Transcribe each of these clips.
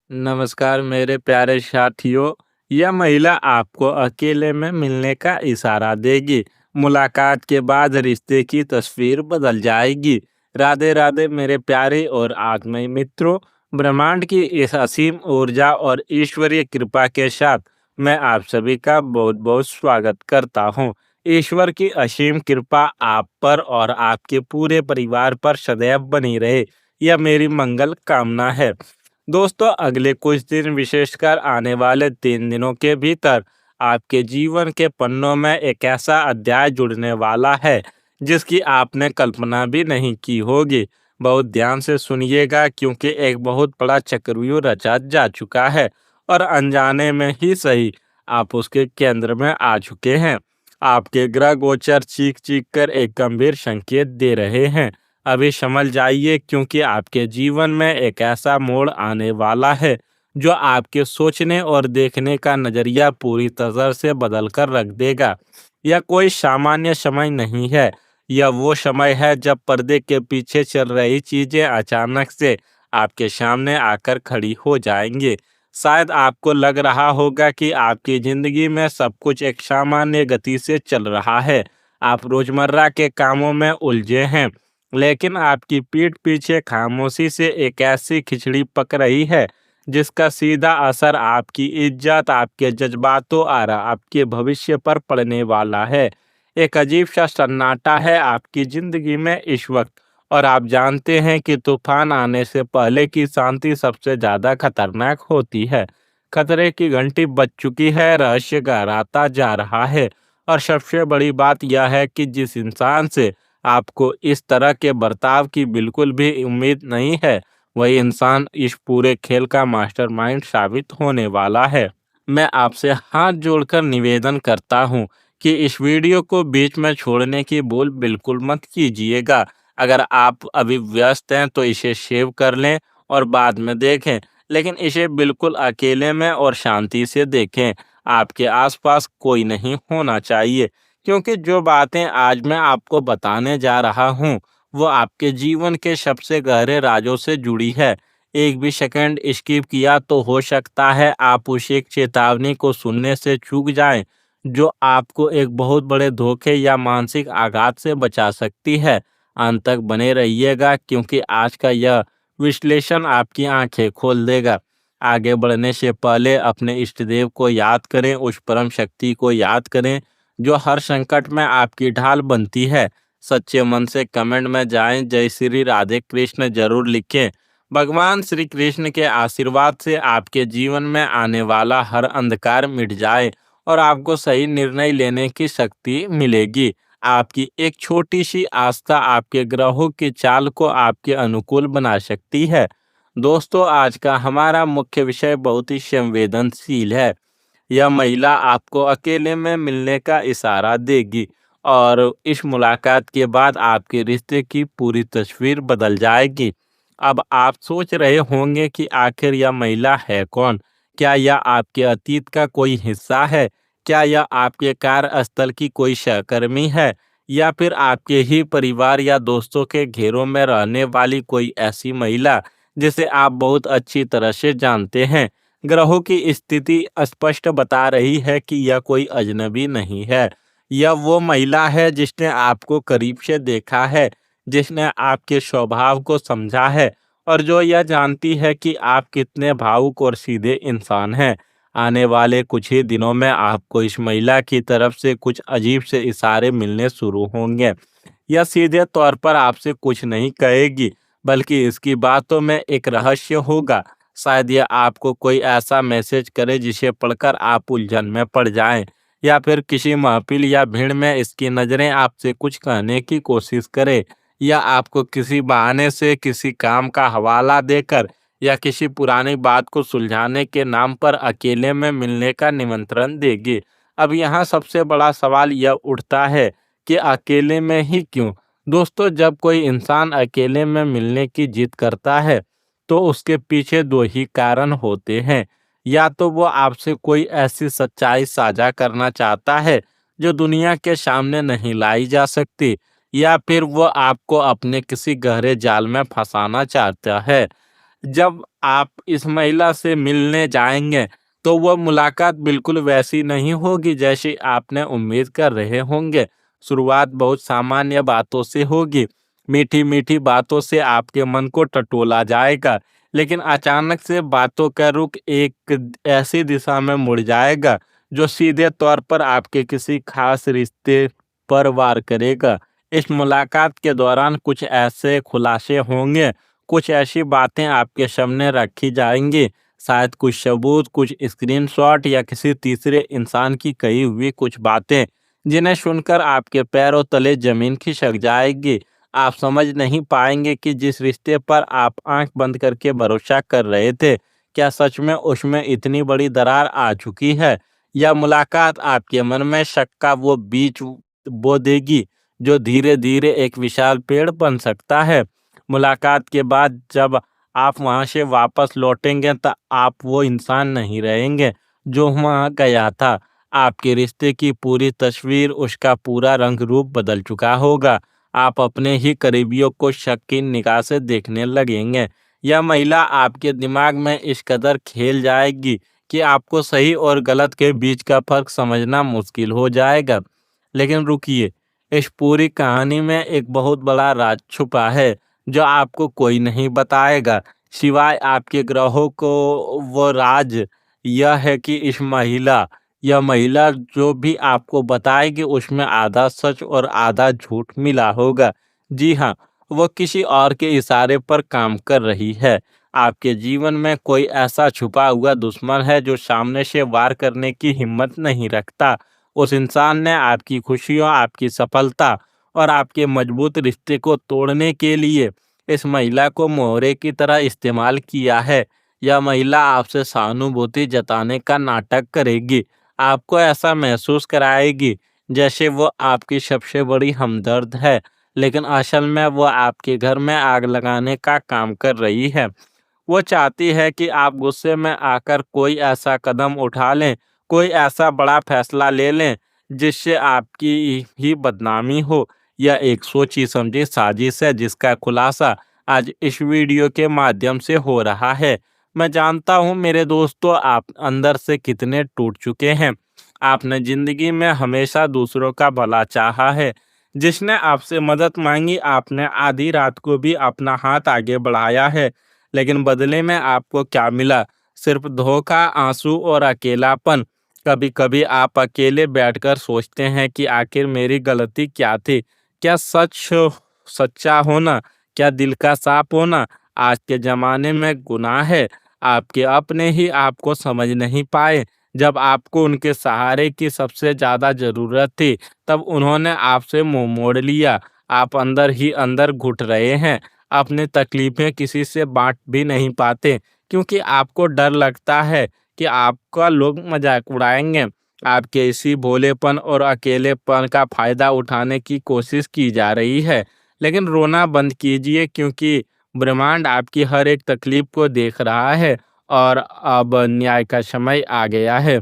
नमस्कार मेरे प्यारे साथियों। यह महिला आपको अकेले में मिलने का इशारा देगी। मुलाकात के बाद रिश्ते की तस्वीर बदल जाएगी। राधे राधे मेरे प्यारे और आत्मीय मित्रों। ब्रह्मांड की इस असीम ऊर्जा और ईश्वरीय कृपा के साथ मैं आप सभी का बहुत बहुत स्वागत करता हूँ। ईश्वर की असीम कृपा आप पर और आपके पूरे परिवार पर सदैव बनी रहे, यह मेरी मंगल कामना है। दोस्तों, अगले कुछ दिन विशेषकर आने वाले 3 दिनों के भीतर आपके जीवन के पन्नों में एक ऐसा अध्याय जुड़ने वाला है जिसकी आपने कल्पना भी नहीं की होगी। बहुत ध्यान से सुनिएगा क्योंकि एक बहुत बड़ा चक्रव्यूह रचा जा चुका है और अनजाने में ही सही आप उसके केंद्र में आ चुके हैं। आपके ग्रह गोचर चीख चीख कर एक गंभीर संकेत दे रहे हैं। अभी संभल जाइए क्योंकि आपके जीवन में एक ऐसा मोड़ आने वाला है जो आपके सोचने और देखने का नजरिया पूरी तरह से बदल कर रख देगा। यह कोई सामान्य समय नहीं है। यह वो समय है जब पर्दे के पीछे चल रही चीजें अचानक से आपके सामने आकर खड़ी हो जाएंगी। शायद आपको लग रहा होगा कि आपकी जिंदगी में सब कुछ एक सामान्य गति से चल रहा है। आप रोजमर्रा के कामों में उलझे हैं, लेकिन आपकी पीठ पीछे खामोशी से एक ऐसी खिचड़ी पक रही है जिसका सीधा असर आपकी इज्जत, आपके जज्बातों और आपके भविष्य पर पड़ने वाला है। एक अजीब सा सन्नाटा है आपकी जिंदगी में इस वक्त, और आप जानते हैं कि तूफान आने से पहले की शांति सबसे ज्यादा खतरनाक होती है। खतरे की घंटी बज चुकी है, रहस्य गहराता जा रहा है, और सबसे बड़ी बात यह है कि जिस इंसान से आपको इस तरह के बर्ताव की बिल्कुल भी उम्मीद नहीं है, वही इंसान इस पूरे खेल का मास्टरमाइंड साबित होने वाला है। मैं आपसे हाथ जोड़कर निवेदन करता हूँ कि इस वीडियो को बीच में छोड़ने की भूल बिल्कुल मत कीजिएगा। अगर आप अभी व्यस्त हैं तो इसे सेव कर लें और बाद में देखें, लेकिन इसे बिल्कुल अकेले में और शांति से देखें। आपके आसपास कोई नहीं होना चाहिए, क्योंकि जो बातें आज मैं आपको बताने जा रहा हूँ वो आपके जीवन के सबसे गहरे राजों से जुड़ी है। एक भी सेकंड स्किप किया तो हो सकता है आप उस एक चेतावनी को सुनने से चूक जाएं जो आपको एक बहुत बड़े धोखे या मानसिक आघात से बचा सकती है। अंत तक बने रहिएगा क्योंकि आज का यह विश्लेषण आपकी आंखें खोल देगा। आगे बढ़ने से पहले अपने इष्ट देव को याद करें, उस परम शक्ति को याद करें जो हर संकट में आपकी ढाल बनती है। सच्चे मन से कमेंट में जाएं, जय श्री राधे कृष्ण जरूर लिखें। भगवान श्री कृष्ण के आशीर्वाद से आपके जीवन में आने वाला हर अंधकार मिट जाए और आपको सही निर्णय लेने की शक्ति मिलेगी। आपकी एक छोटी सी आस्था आपके ग्रहों की चाल को आपके अनुकूल बना सकती है। दोस्तों, आज का हमारा मुख्य विषय बहुत ही संवेदनशील है। यह महिला आपको अकेले में मिलने का इशारा देगी और इस मुलाकात के बाद आपके रिश्ते की पूरी तस्वीर बदल जाएगी। अब आप सोच रहे होंगे कि आखिर यह महिला है कौन? क्या यह आपके अतीत का कोई हिस्सा है? क्या यह आपके कार्यस्थल की कोई सहकर्मी है? या फिर आपके ही परिवार या दोस्तों के घेरों में रहने वाली कोई ऐसी महिला जिसे आप बहुत अच्छी तरह से जानते हैं? ग्रहों की स्थिति स्पष्ट बता रही है कि यह कोई अजनबी नहीं है। यह वो महिला है जिसने आपको करीब से देखा है, जिसने आपके स्वभाव को समझा है और जो यह जानती है कि आप कितने भावुक और सीधे इंसान हैं। आने वाले कुछ ही दिनों में आपको इस महिला की तरफ से कुछ अजीब से इशारे मिलने शुरू होंगे। यह सीधे तौर पर आपसे कुछ नहीं कहेगी, बल्कि इसकी बातों में एक रहस्य होगा। शायद यह आपको कोई ऐसा मैसेज करे जिसे पढ़कर आप उलझन में पड़ जाएं, या फिर किसी महफिल या भीड़ में इसकी नज़रें आपसे कुछ कहने की कोशिश करे, या आपको किसी बहाने से किसी काम का हवाला देकर या किसी पुरानी बात को सुलझाने के नाम पर अकेले में मिलने का निमंत्रण देगी। अब यहाँ सबसे बड़ा सवाल यह उठता है कि अकेले में ही क्यों? दोस्तों, जब कोई इंसान अकेले में मिलने की जिद करता है तो उसके पीछे दो ही कारण होते हैं। या तो वो आपसे कोई ऐसी सच्चाई साझा करना चाहता है जो दुनिया के सामने नहीं लाई जा सकती, या फिर वो आपको अपने किसी गहरे जाल में फंसाना चाहता है। जब आप इस महिला से मिलने जाएँगे, तो वो मुलाकात बिल्कुल वैसी नहीं होगी जैसी आपने उम्मीद कर रहे होंगे। शुरुआत बहुत सामान्य बातों से होगी, मीठी-मीठी बातों से आपके मन को टटोला जाएगा, लेकिन अचानक से बातों का रुख एक ऐसी दिशा में मुड़ जाएगा, जो सीधे तौर पर आपके किसी खास रिश्ते पर वार करेगा। इस मुलाकात के दौरान कुछ ऐसे खुलासे होंगे, कुछ ऐसी बातें आपके सामने रखी जाएँगी, शायद कुछ सबूत, कुछ स्क्रीनशॉट या किसी तीसरे इंसान की कही हुई कुछ बातें, जिन्हें सुनकर आपके पैरों तले ज़मीन खिसक जाएगी। आप समझ नहीं पाएँगे कि जिस रिश्ते पर आप आँख बंद करके भरोसा कर रहे थे, क्या सच में उसमें इतनी बड़ी दरार आ चुकी है? यह मुलाकात आपके मन में शक का वो बीज बो देगी, जो धीरे-धीरे एक विशाल पेड़ बन सकता है। मुलाकात के बाद जब आप वहाँ से वापस लौटेंगे तो आप वो इंसान नहीं रहेंगे जो वहाँ गया था। आपके रिश्ते की पूरी तस्वीर, उसका पूरा रंग रूप बदल चुका होगा। आप अपने ही करीबियों को शक की निगाह से देखने लगेंगे। यह महिला आपके दिमाग में इस कदर खेल जाएगी कि आपको सही और गलत के बीच का फर्क समझना मुश्किल हो जाएगा। लेकिन रुकिए, इस पूरी कहानी में एक बहुत बड़ा राज छुपा है, जो आपको कोई नहीं बताएगा, सिवाय आपके ग्रहों को। वो राज यह है कि यह महिला जो भी आपको बताएगी उसमें आधा सच और आधा झूठ मिला होगा। जी हाँ, वो किसी और के इशारे पर काम कर रही है। आपके जीवन में कोई ऐसा छुपा हुआ दुश्मन है जो सामने से वार करने की हिम्मत नहीं रखता। उस इंसान ने आपकी खुशियों, आपकी सफलता और आपके मजबूत रिश्ते को तोड़ने के लिए इस महिला को मोहरे की तरह इस्तेमाल किया है। यह महिला आपसे सहानुभूति जताने का नाटक करेगी, आपको ऐसा महसूस कराएगी जैसे वो आपकी सबसे बड़ी हमदर्द है, लेकिन असल में वो आपके घर में आग लगाने का काम कर रही है। वो चाहती है कि आप गुस्से में आकर कोई ऐसा कदम उठा लें, कोई ऐसा बड़ा फैसला ले लें, जिससे आपकी ही बदनामी हो। यह एक सोची-समझी साजिश है जिसका खुलासा आज इस वीडियो के माध्यम से हो रहा है। मैं जानता हूँ मेरे दोस्तों, आप अंदर से कितने टूट चुके हैं। आपने ज़िंदगी में हमेशा दूसरों का भला चाहा है। जिसने आपसे मदद माँगी, आपने आधी रात को भी अपना हाथ आगे बढ़ाया है। लेकिन बदले में आपको क्या मिला? सिर्फ धोखा, आंसू और अकेलापन। कभी-कभी आप अकेले बैठकर सोचते हैं कि आखिर मेरी गलती क्या थी? क्या सच्चा होना, क्या दिल का साफ होना आज के ज़माने में गुनाह है? आपके अपने ही आपको समझ नहीं पाए। जब आपको उनके सहारे की सबसे ज़्यादा ज़रूरत थी, तब उन्होंने आपसे मुँह मोड़ लिया। आप अंदर ही अंदर घुट रहे हैं। अपनी तकलीफ़ें किसी से बाँट भी नहीं पाते, क्योंकि आपको डर लगता है कि आपका लोग मज़ाक उड़ाएँगे। आपके इसी भोलेपन और अकेलेपन का फ़ायदा उठाने की कोशिश की जा रही है। लेकिन रोना बंद कीजिए, क्योंकि ब्रह्मांड आपकी हर एक तकलीफ़ को देख रहा है और अब न्याय का समय आ गया है।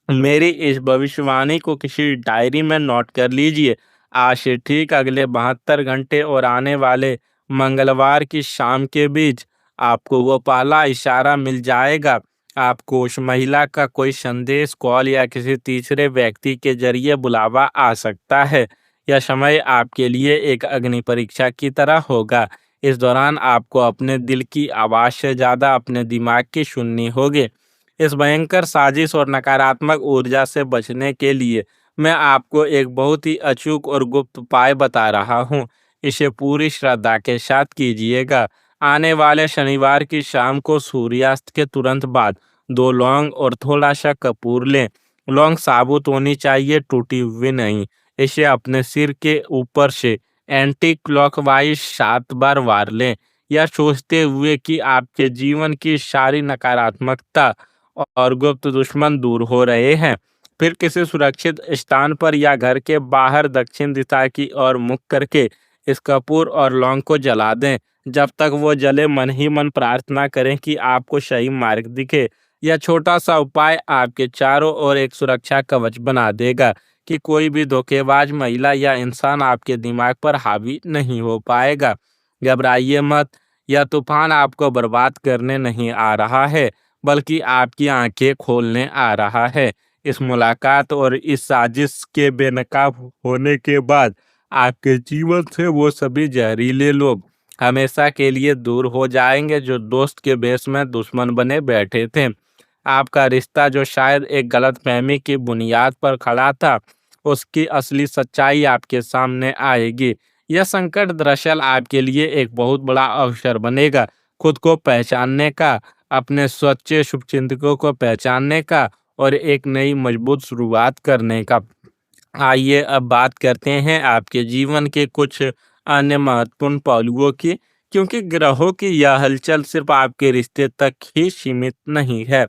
मेरी इस भविष्यवाणी को किसी डायरी में नोट कर लीजिए। आज से ठीक अगले 72 घंटे और आने वाले मंगलवार की शाम के बीच आपको वो पहला इशारा मिल जाएगा। आपको उस महिला का कोई संदेश, कॉल या किसी तीसरे व्यक्ति के ज़रिए बुलावा आ सकता है। यह समय आपके लिए एक अग्नि परीक्षा की तरह होगा। इस दौरान आपको अपने दिल की आवाज़ से ज़्यादा अपने दिमाग की सुननी होगी। इस भयंकर साजिश और नकारात्मक ऊर्जा से बचने के लिए मैं आपको एक बहुत ही अचूक और गुप्त उपाय बता रहा हूँ। इसे पूरी श्रद्धा के साथ कीजिएगा। आने वाले शनिवार की शाम को सूर्यास्त के तुरंत बाद 2 लौंग और थोड़ा-सा कपूर लें। लौंग साबुत होनी चाहिए, टूटी हुई नहीं। इसे अपने सिर के ऊपर से एंटी क्लॉकवाइज 7 बार वार लें, यह सोचते हुए कि आपके जीवन की सारी नकारात्मकता और गुप्त दुश्मन दूर हो रहे हैं। फिर किसी सुरक्षित स्थान पर या घर के बाहर दक्षिण दिशा की ओर मुख करके इस कपूर और लौंग को जला दें। जब तक वो जले, मन ही मन प्रार्थना करें कि आपको सही मार्ग दिखे। यह छोटा सा उपाय आपके चारों ओर एक सुरक्षा कवच बना देगा कि कोई भी धोखेबाज महिला या इंसान आपके दिमाग पर हावी नहीं हो पाएगा। घबराइए मत, यह तूफान आपको बर्बाद करने नहीं आ रहा है, बल्कि आपकी आंखें खोलने आ रहा है। इस मुलाकात और इस साजिश के बेनकाब होने के बाद आपके जीवन से वो सभी जहरीले लोग हमेशा के लिए दूर हो जाएंगे जो दोस्त के भेष में दुश्मन बने बैठे थे। आपका रिश्ता जो शायद एक गलतफहमी की बुनियाद पर खड़ा था, उसकी असली सच्चाई आपके सामने आएगी। यह संकट दरअसल आपके लिए एक बहुत बड़ा अवसर बनेगा, खुद को पहचानने का, अपने सच्चे शुभचिंतकों को पहचानने का और एक नई मजबूत शुरुआत करने का। आइए अब बात करते हैं आपके जीवन के कुछ अन्य महत्वपूर्ण पहलुओं की, क्योंकि ग्रहों की यह हलचल सिर्फ आपके रिश्ते तक ही सीमित नहीं है।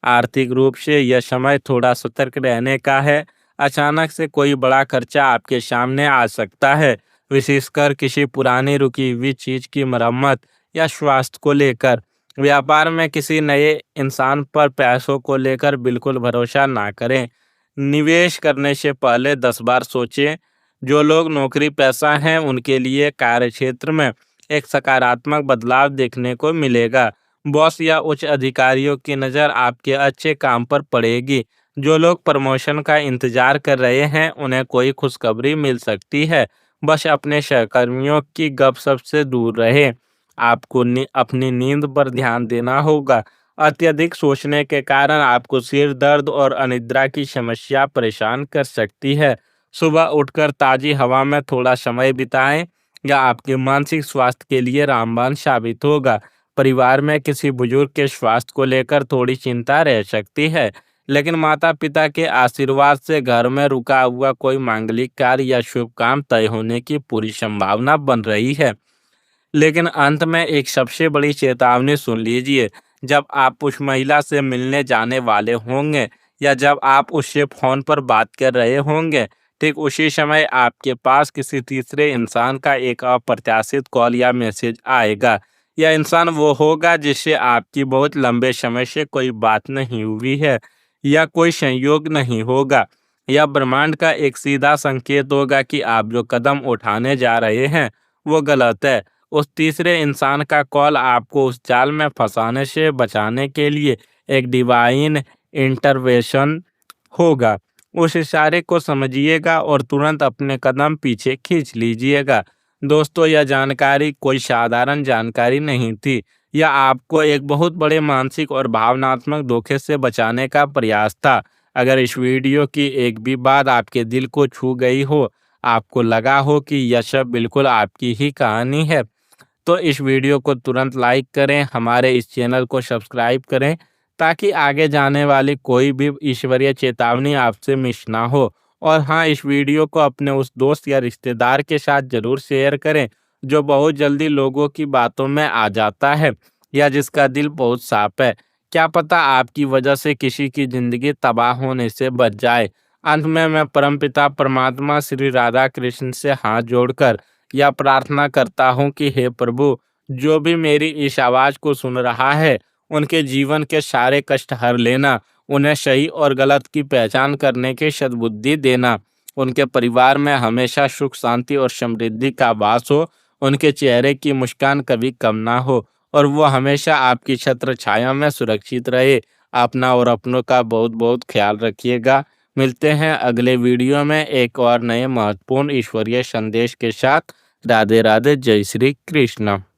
आर्थिक रूप से यह समय थोड़ा सतर्क रहने का है। अचानक से कोई बड़ा खर्चा आपके सामने आ सकता है, विशेषकर किसी पुरानी रुकी हुई चीज की मरम्मत या स्वास्थ्य को लेकर। व्यापार में किसी नए इंसान पर पैसों को लेकर बिल्कुल भरोसा ना करें। निवेश करने से पहले 10 बार सोचें। जो लोग नौकरी पेशा हैं उनके लिए कार्यक्षेत्र में एक सकारात्मक बदलाव देखने को मिलेगा। बॉस या उच्च अधिकारियों की नज़र आपके अच्छे काम पर पड़ेगी। जो लोग प्रमोशन का इंतजार कर रहे हैं उन्हें कोई खुशखबरी मिल सकती है। बस अपने सहकर्मियों की गपशप से दूर रहें। आपको अपनी नींद पर ध्यान देना होगा। अत्यधिक सोचने के कारण आपको सिर दर्द और अनिद्रा की समस्या परेशान कर सकती है। सुबह उठकर ताज़ी हवा में थोड़ा समय बिताएं, या आपके मानसिक स्वास्थ्य के लिए रामबाण साबित होगा। परिवार में किसी बुजुर्ग के स्वास्थ्य को लेकर थोड़ी चिंता रह सकती है, लेकिन माता-पिता के आशीर्वाद से घर में रुका हुआ कोई मांगलिक कार्य या शुभ काम तय होने की पूरी संभावना बन रही है। लेकिन अंत में एक सबसे बड़ी चेतावनी सुन लीजिए। जब आप उस महिला से मिलने जाने वाले होंगे, या जब आप उससे फ़ोन पर बात कर रहे होंगे, ठीक उसी समय आपके पास किसी तीसरे इंसान का एक अप्रत्याशित कॉल या मैसेज आएगा। यह इंसान वो होगा जिससे आपकी बहुत लंबे समय से कोई बात नहीं हुई है, या कोई संयोग नहीं होगा। यह ब्रह्मांड का एक सीधा संकेत होगा कि आप जो कदम उठाने जा रहे हैं वो गलत है। उस तीसरे इंसान का कॉल आपको उस जाल में फंसाने से बचाने के लिए एक डिवाइन इंटरवेंशन होगा। उस इशारे को समझिएगा और तुरंत अपने कदम पीछे खींच लीजिएगा। दोस्तों, यह जानकारी कोई साधारण जानकारी नहीं थी। यह आपको एक बहुत बड़े मानसिक और भावनात्मक धोखे से बचाने का प्रयास था। अगर इस वीडियो की एक भी बात आपके दिल को छू गई हो, आपको लगा हो कि यह सब बिल्कुल आपकी ही कहानी है, तो इस वीडियो को तुरंत लाइक करें, हमारे इस चैनल को सब्सक्राइब करें, ताकि आगे जाने वाली कोई भी ईश्वरीय चेतावनी आपसे मिस ना हो। और हाँ, इस वीडियो को अपने उस दोस्त या रिश्तेदार के साथ ज़रूर शेयर करें जो बहुत जल्दी लोगों की बातों में आ जाता है, या जिसका दिल बहुत साफ है। क्या पता आपकी वजह से किसी की ज़िंदगी तबाह होने से बच जाए। अंत में मैं परमपिता परमात्मा श्री राधा कृष्ण से हाथ जोड़कर यह प्रार्थना करता हूँ कि हे प्रभु, जो भी मेरी इस आवाज़ को सुन रहा है, उनके जीवन के सारे कष्ट हर लेना, उन्हें सही और गलत की पहचान करने की सद्बुद्धि देना, उनके परिवार में हमेशा सुख शांति और समृद्धि का वास हो, उनके चेहरे की मुस्कान कभी कम ना हो, और वो हमेशा आपकी छत्र छाया में सुरक्षित रहे। अपना और अपनों का बहुत बहुत ख्याल रखिएगा। मिलते हैं अगले वीडियो में एक और नए महत्वपूर्ण ईश्वरीय संदेश के साथ। राधे राधे, जय श्री कृष्ण।